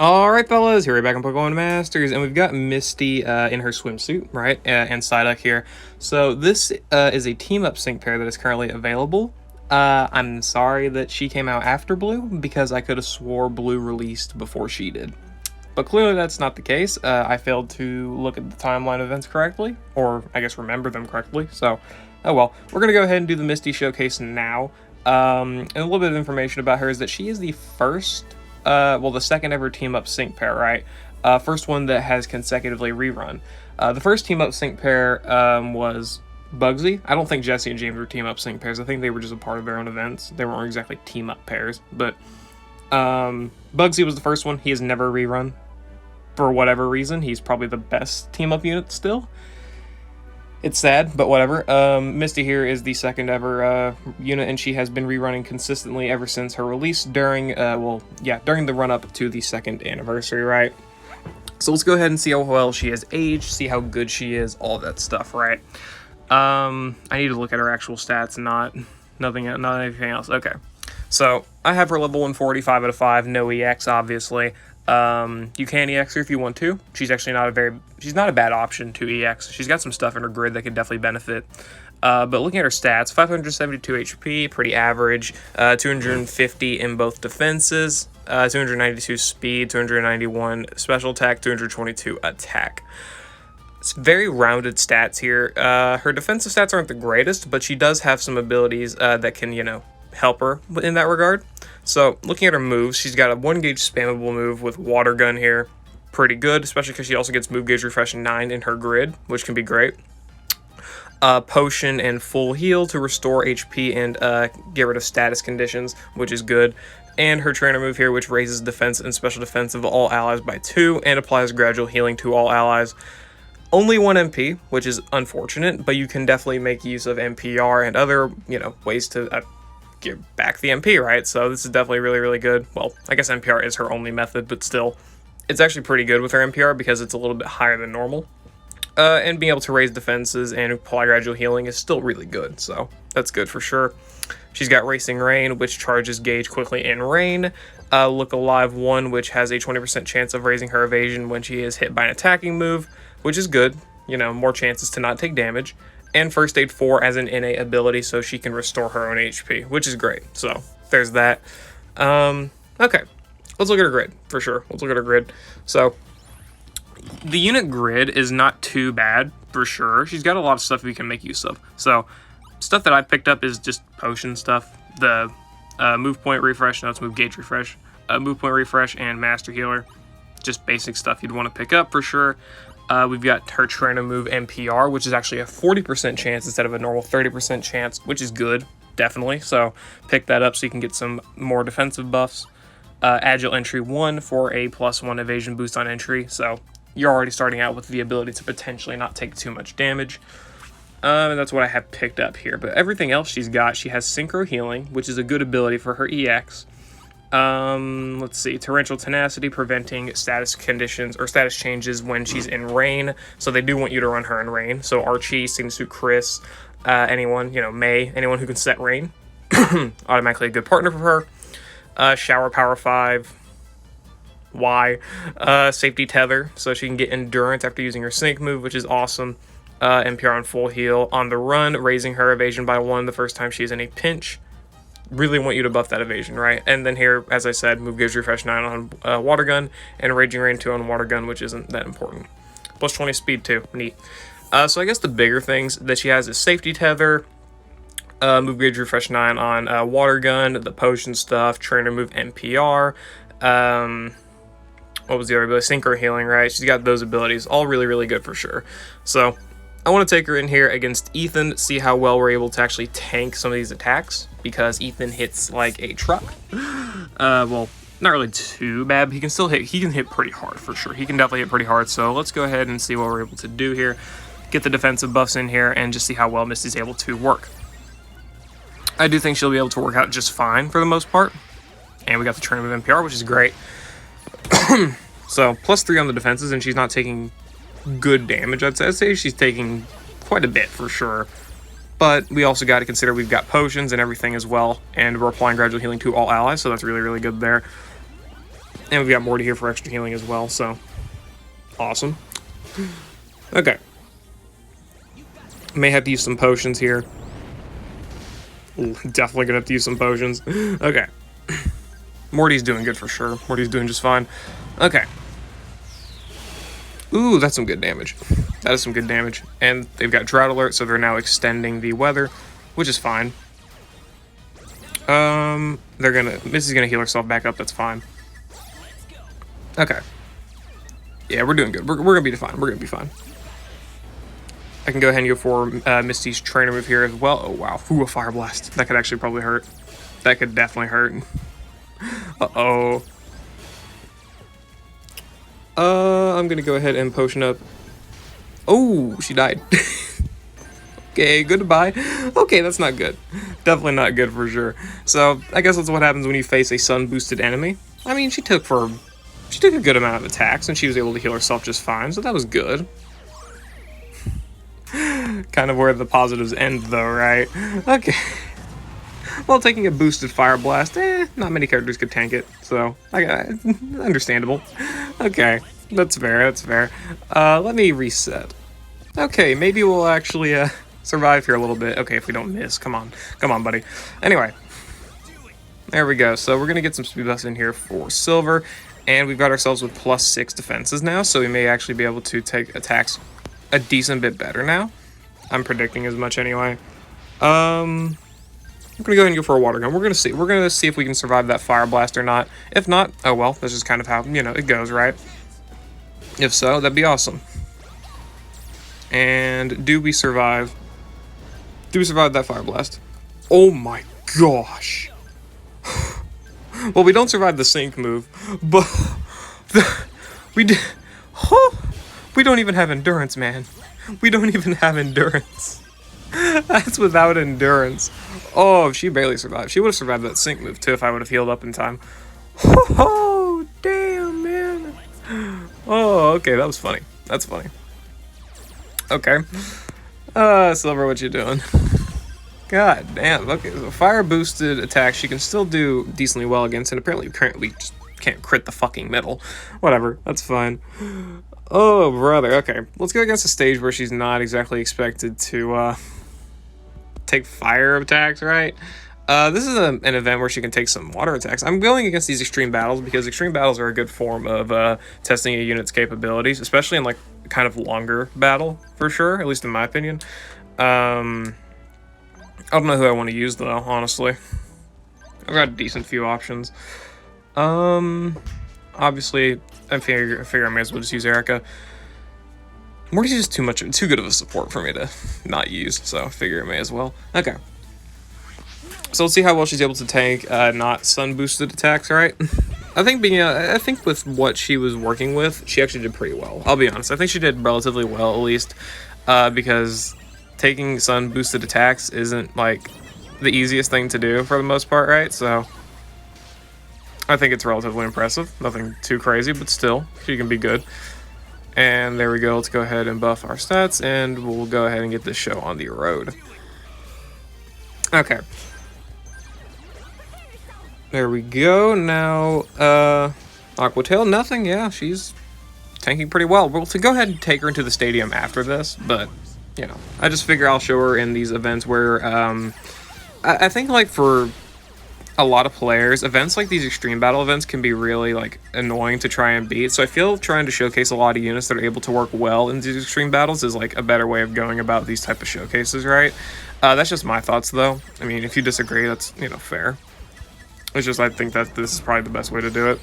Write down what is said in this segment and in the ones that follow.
Alright fellas, here we're back on Pokemon Masters, and we've got Misty in her swimsuit, right, and Psyduck here. So this is a team-up sync pair that is currently available. I'm sorry that she came out after Blue, because I could have swore Blue released before she did. But clearly that's not the case. I failed to look at the timeline events correctly, or I guess remember them correctly, so oh well. We're going to go ahead and do the Misty showcase now. And a little bit of information about her is that she is the first... well, the second ever team-up sync pair, right? First one that has consecutively rerun. The first team-up sync pair was Bugsy. I don't think Jesse and James were team-up sync pairs. I think they were just a part of their own events. They weren't exactly team-up pairs, but Bugsy was the first one. He has never rerun. For whatever reason, he's probably the best team-up unit still. It's sad, but whatever. Misty here is the second ever unit, and she has been rerunning consistently ever since her release during, during the run-up to the second anniversary, right? So let's go ahead and see how well she has aged, see how good she is, all that stuff, right? I need to look at her actual stats, not anything else. Okay. So, I have her level 140, 5 out of 5, no EX, obviously. You can EX her if you want to. She's actually she's not a bad option to EX. She's got some stuff in her grid that could definitely benefit. But looking at her stats, 572 HP, pretty average, 250 in both defenses, 292 speed, 291 special attack, 222 attack. It's very rounded stats here. Her defensive stats aren't the greatest, but she does have some abilities that can, help her in that regard. So, looking at her moves, she's got a 1 gauge spammable move with Water Gun here. Pretty good, especially because she also gets Move Gauge Refresh 9 in her grid, which can be great. Potion and Full Heal to restore HP and get rid of status conditions, which is good. And her trainer move here, which raises defense and special defense of all allies by 2 and applies gradual healing to all allies. Only 1 MP, which is unfortunate, but you can definitely make use of NPR and other, ways to... give back the MP, right? So this is definitely really, really good. Well, I guess NPR is her only method, but still, it's actually pretty good with her NPR because it's a little bit higher than normal. And being able to raise defenses and apply gradual healing is still really good, so that's good for sure. She's got Racing Rain, which charges gauge quickly in rain. Look Alive 1, which has a 20% chance of raising her evasion when she is hit by an attacking move, which is good. More chances to not take damage. And First Aid 4 as an innate ability so she can restore her own HP, which is great. So, there's that. Okay, let's look at her grid, for sure. Let's look at her grid. So, the unit grid is not too bad, for sure. She's got a lot of stuff we can make use of. So, stuff that I picked up is just potion stuff. The move point refresh, no, it's move gauge refresh. Move point refresh and master healer. Just basic stuff you'd want to pick up, for sure. We've got her trainer move NPR, which is actually a 40% chance instead of a normal 30% chance, which is good, definitely. So pick that up so you can get some more defensive buffs. Agile entry 1 for a +1 evasion boost on entry. So you're already starting out with the ability to potentially not take too much damage. And that's what I have picked up here. But everything else she has Synchro Healing, which is a good ability for her EX. Let's see, Torrential Tenacity, preventing status conditions or status changes when she's in rain, so they do want you to run her in rain. So Archie, Swimsuit, Chris, anyone, May, anyone who can set rain, automatically a good partner for her. Shower Power 5, Safety Tether, so she can get Endurance after using her Sync move, which is awesome. NPR on Full Heal, On the Run, raising her evasion by 1 the first time she's in a pinch. Really want you to buff that evasion, right? And then here, as I said, Move Gauge Refresh 9 on Water Gun, and Raging Rain 2 on Water Gun, which isn't that important. Plus 20 speed too, neat. So I guess the bigger things that she has is Safety Tether, Move Gauge Refresh 9 on Water Gun, the potion stuff, Trainer Move NPR, what was the other ability? Synchro Healing, right? She's got those abilities, all really, really good for sure. So I want to take her in here against Ethan, see how well we're able to actually tank some of these attacks, because Ethan hits like a truck. Well, not really too bad, but he can hit pretty hard for sure. He can definitely hit pretty hard, so let's go ahead and see what we're able to do here. Get the defensive buffs in here, and just see how well Misty's able to work. I do think she'll be able to work out just fine for the most part. And we got the trainer move NPR, which is great. So, +3 on the defenses, and she's not taking good damage, I'd say she's taking quite a bit for sure. But we also got to consider we've got potions and everything as well, and we're applying gradual healing to all allies, so that's really, really good there. And we've got Morty here for extra healing as well, so awesome. Okay. May have to use some potions here. Ooh, definitely gonna have to use some potions. Okay. Morty's doing good for sure. Morty's doing just fine. Okay. Ooh, that's some good damage. That is some good damage. And they've got Drought Alert, so they're now extending the weather, which is fine. Misty's gonna heal herself back up, that's fine. Okay. Yeah, we're doing good. We're gonna be fine. We're gonna be fine. I can go ahead and go for Misty's trainer move here as well. Oh, wow. Ooh, a Fire Blast. That could actually probably hurt. That could definitely hurt. Uh-oh. I'm gonna go ahead and potion up. Oh, she died. Okay, goodbye. Okay, that's not good. Definitely not good for sure. So, I guess that's what happens when you face a sun-boosted enemy. I mean, she took a good amount of attacks, and she was able to heal herself just fine, so that was good. Kind of where the positives end, though, right? Okay. Well, taking a boosted Fire Blast, not many characters could tank it, so, understandable. Okay, that's fair, that's fair. Let me reset. Okay, maybe we'll actually, survive here a little bit. Okay, if we don't miss, come on. Come on, buddy. Anyway. There we go, so we're gonna get some speed buffs in here for Silver, and we've got ourselves with +6 defenses now, so we may actually be able to take attacks a decent bit better now. I'm predicting as much anyway. I'm gonna go ahead and go for a water gun. We're gonna see. We're gonna see if we can survive that Fire Blast or not. If not, oh well, that's just kind of how, you know, it goes, right? If so, that'd be awesome. And do we survive? Do we survive that Fire Blast? Oh my gosh. Well, we don't survive the sync move, but we did. We don't even have endurance, man. We don't even have endurance. That's without endurance. Oh, she barely survived. She would have survived that sync move too if I would have healed up in time. Oh, damn, man. Oh, okay, that was funny. That's funny. Okay. Silver, what you doing? God damn. Okay, so fire boosted attack she can still do decently well against, and apparently we just can't crit the fucking middle. Whatever, that's fine. Oh, brother. Okay, let's go against a stage where she's not exactly expected to take fire attacks, right? This is an event where she can take some water attacks. I'm going against these extreme battles because extreme battles are a good form of testing a unit's capabilities, especially in like kind of longer battle, for sure, at least in my opinion. I don't know who I want to use though, honestly. I've got a decent few options. Obviously, I figure I may as well just use Erica. Morty's just too good of a support for me to not use, so I figure I may as well. Okay. So let's see how well she's able to tank not sun boosted attacks, right? I think with what she was working with, she actually did pretty well. I'll be honest. I think she did relatively well, at least, because taking sun boosted attacks isn't like the easiest thing to do for the most part, right? So I think it's relatively impressive. Nothing too crazy, but still, she can be good. And there we go. Let's go ahead and buff our stats, and we'll go ahead and get this show on the road. Okay. There we go. Now, Aquatail, nothing. Yeah, she's tanking pretty well. We'll go ahead and take her into the stadium after this, but, you know, I just figure I'll show her in these events where, I think, like, for a lot of players, events like these extreme battle events can be really, like, annoying to try and beat. So I feel trying to showcase a lot of units that are able to work well in these extreme battles is, like, a better way of going about these type of showcases, right? That's just my thoughts, though. I mean, if you disagree, that's, you know, fair. It's just, I think that this is probably the best way to do it,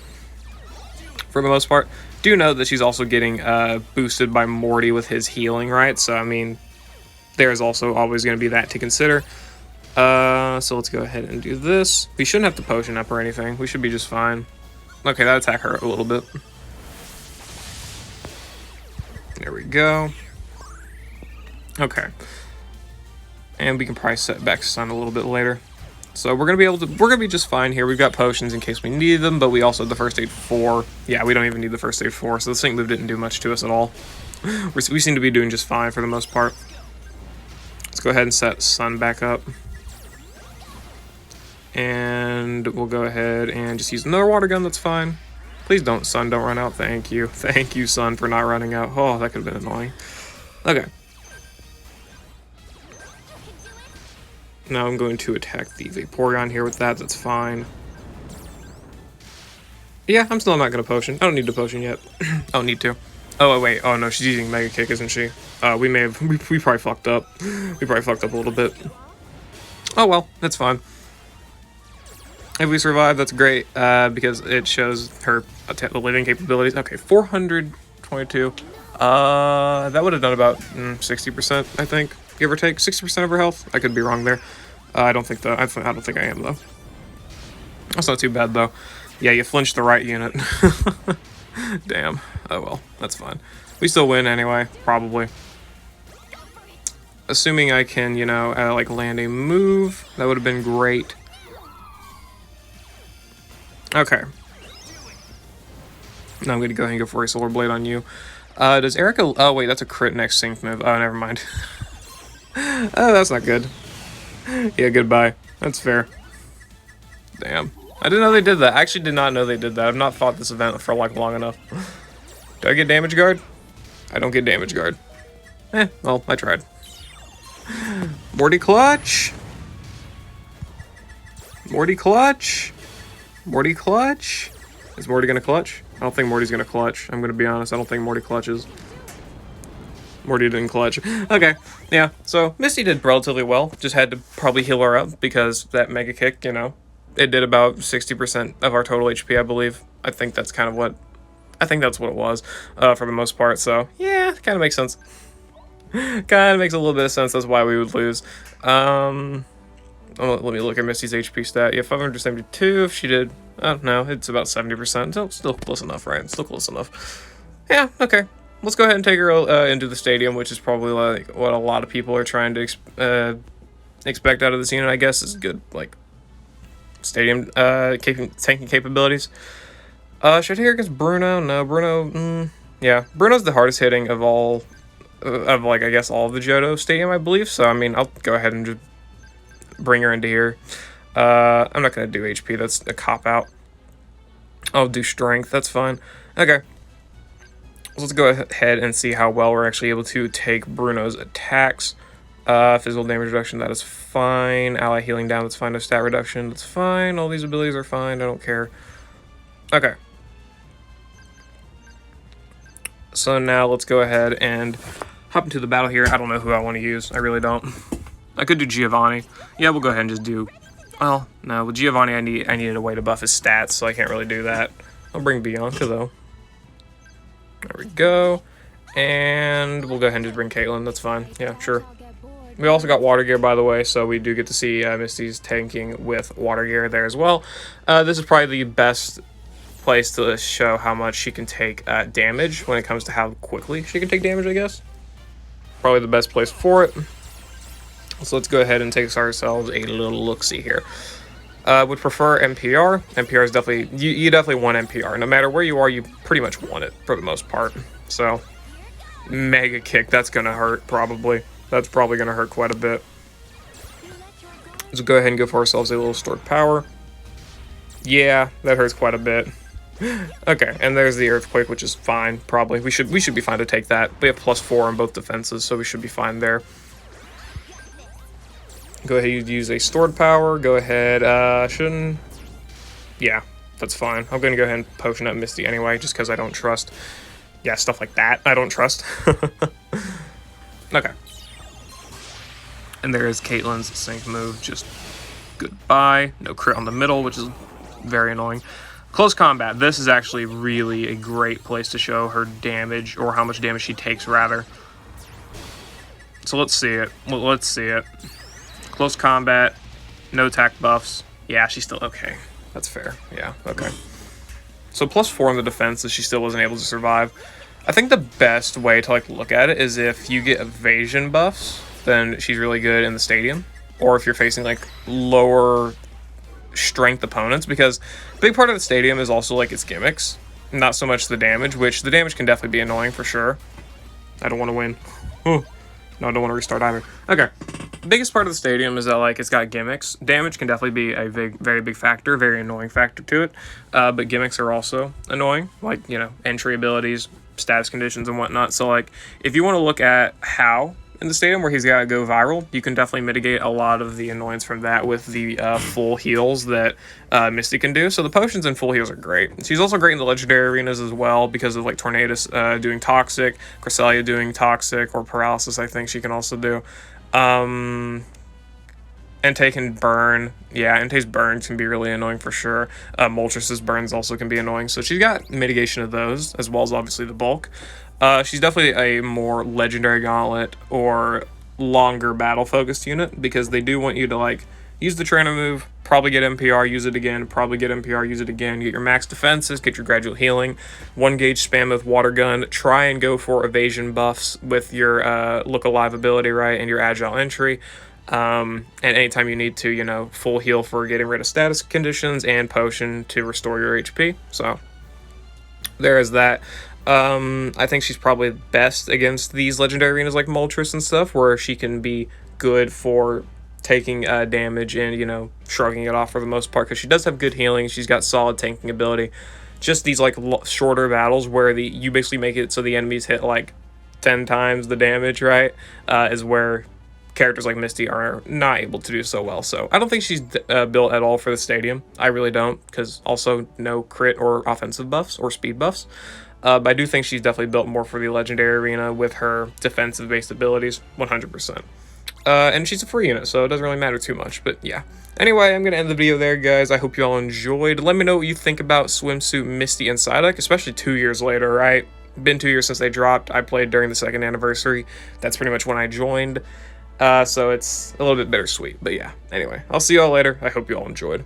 for the most part. Do note that she's also getting boosted by Morty with his healing, right? So, I mean, there's also always going to be that to consider. So let's go ahead and do this. We shouldn't have to potion up or anything. We should be just fine. Okay, that attack hurt a little bit. There we go. Okay. And we can probably set back stun a little bit later. So we're gonna be just fine here. We've got potions in case we need them, but we also have the first aid 4. Yeah, we don't even need the first aid 4, so the sync move didn't do much to us at all. We seem to be doing just fine for the most part. Let's go ahead and set Sun back up. And we'll go ahead and just use another water gun, that's fine. Please don't, Sun, don't run out. Thank you. Thank you, Sun, for not running out. Oh, that could have been annoying. Okay. Now I'm going to attack the Vaporeon here with that. That's fine. Yeah, I'm still not going to potion. I don't need to potion yet. I don't need to. Oh, wait. Oh, no, she's using Mega Kick, isn't she? We probably fucked up. We probably fucked up a little bit. Oh, well, that's fine. If we survive, that's great, because it shows her living capabilities. Okay, 422. That would have done about 60%, I think, give or take. 60% of her health. I could be wrong there. I don't think I don't think I am, though. That's not too bad, though. Yeah, you flinched the right unit. Damn. Oh, well, that's fine. We still win anyway, probably. Assuming I can, you know, like land a move, that would have been great. Okay. Now I'm going to go ahead and go for a Solar Blade on you. Does Erica... Oh, wait, that's a crit next sync move. Oh, never mind. Oh, that's not good. Yeah, goodbye. That's fair. Damn. I didn't know they did that. I actually did not know they did that. I've not fought this event for, like, long enough. Do I get Damage Guard? I don't get Damage Guard. Well, I tried. Morty Clutch! Morty Clutch! Morty Clutch? Is Morty gonna clutch? I don't think Morty's gonna clutch. I'm gonna be honest, I don't think Morty clutches. Morty didn't clutch. Okay, yeah, so Misty did relatively well. Just had to probably heal her up because that Mega Kick, you know, it did about 60% of our total HP, I believe. I think that's kind of what... I think that's what it was, for the most part, so yeah, kind of makes sense. Kind of makes a little bit of sense, that's why we would lose. Let me look at Misty's HP stat. Yeah, 572 if she did... Oh, no, it's about 70%. Still close enough, right? Still close enough. Yeah, okay. Let's go ahead and take her into the stadium, which is probably like what a lot of people are trying to expect out of this unit, I guess, is good, like, stadium tanking capabilities. Should I take her against Bruno? No, Bruno... yeah, Bruno's the hardest hitting of all... of, like, I guess all of the Johto Stadium, I believe. So, I mean, I'll go ahead and just bring her into here. I'm not going to do HP. That's a cop-out. I'll do Strength. That's fine. Okay. So let's go ahead and see how well we're actually able to take Bruno's attacks. Physical damage reduction, that is fine. Ally healing down, that's fine. No stat reduction, that's fine. All these abilities are fine. I don't care. Okay. So now let's go ahead and hop into the battle here. I don't know who I want to use. I really don't. I could do Giovanni. Yeah, we'll go ahead and just do... Well, no, with Giovanni I needed a way to buff his stats, so I can't really do that. I'll bring Bianca, though. There we go. And we'll go ahead and just bring Caitlyn. That's fine. Yeah, sure. We also got Water Gear, by the way, so we do get to see Misty's tanking with Water Gear there as well. This is probably the best place to show how much she can take damage when it comes to how quickly she can take damage, I guess. Probably the best place for it. So let's go ahead and take ourselves a little look-see here. Would prefer NPR. NPR is definitely... You definitely want NPR. No matter where you are, you pretty much want it for the most part. So, Mega Kick. That's going to hurt, probably. That's probably going to hurt quite a bit. Let's go ahead and go for ourselves a little stored power. Yeah, that hurts quite a bit. Okay, and there's the Earthquake, which is fine, probably. We should be fine to take that. We have +4 on both defenses, so we should be fine there. Go ahead and use a stored power. Go ahead, shouldn't... Yeah, that's fine. I'm going to go ahead and potion up Misty anyway, just because I don't trust... Yeah, stuff like that, I don't trust. Okay. And there is Caitlyn's sync move, just goodbye. No crit on the middle, which is very annoying. Close combat. This is actually really a great place to show her damage, or how much damage she takes, rather. So let's see it. Let's see it. Close combat, no attack buffs. Yeah, she's still okay. That's fair. Yeah, okay. So +4 on the defense, as she still wasn't able to survive. I think the best way to like look at it is if you get evasion buffs, then she's really good in the stadium. Or if you're facing like lower strength opponents, because a big part of the stadium is also like its gimmicks, not so much the damage, which the damage can definitely be annoying for sure. I don't want to win. No, I don't want to restart either. Okay. biggest part of the stadium is that, like, it's got gimmicks. Damage can definitely be a very big factor, very annoying factor to it. But gimmicks are also annoying, like, you know, entry abilities, status conditions, and whatnot. So, like, if you want to look at how in the stadium where he's got to go viral, you can definitely mitigate a lot of the annoyance from that with the full heals that Misty can do. So the potions and full heals are great. She's also great in the legendary arenas as well because of, like, Tornadus doing toxic, Cresselia doing toxic, or paralysis I think she can also do. Entei can burn. Yeah, Entei's burns can be really annoying for sure. Moltres' burns also can be annoying. So she's got mitigation of those, as well as obviously the bulk. She's definitely a more legendary gauntlet or longer battle focused unit because they do want you to, like, use the trainer move, probably get MPR, use it again, probably get MPR, use it again, get your max defenses, get your gradual healing, 1 gauge spam with water gun, try and go for evasion buffs with your look alive ability, right, and your agile entry. And anytime you need to, you know, full heal for getting rid of status conditions and potion to restore your HP. So there is that. I think she's probably best against these legendary arenas like Moltres and stuff, where she can be good for taking damage and, you know, shrugging it off for the most part, because she does have good healing. She's got solid tanking ability. Just these, like, shorter battles where you basically make it so the enemies hit, like, 10 times the damage, right, is where characters like Misty are not able to do so well. So I don't think she's built at all for the stadium. I really don't, because also no crit or offensive buffs or speed buffs. But I do think she's definitely built more for the legendary arena with her defensive-based abilities, 100%. And she's a free unit, so it doesn't really matter too much, but yeah. Anyway, I'm going to end the video there, guys. I hope you all enjoyed. Let me know what you think about Swimsuit, Misty, and Psyduck, especially 2 years later, right? Been 2 years since they dropped. I played during the 2nd anniversary. That's pretty much when I joined. So it's a little bit bittersweet, but yeah. Anyway, I'll see you all later. I hope you all enjoyed.